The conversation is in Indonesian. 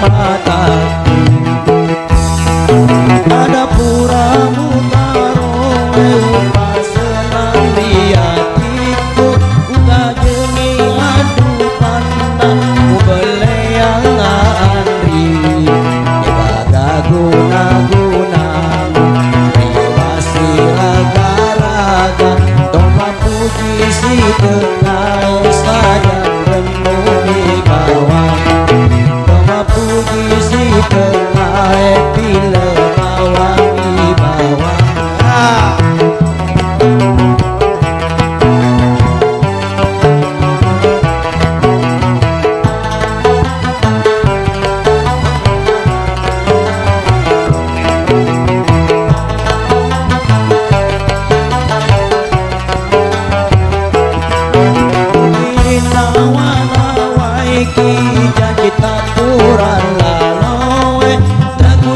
mata ada pura mutaro pas senang diatiku uga jengi adu pandang ubeleang andri jaga guna-guna riwasi raga-raga toma puji si kenal saja renungi kawan toma puji si kenal bila bawangi bawang janji tapuran laloe lagu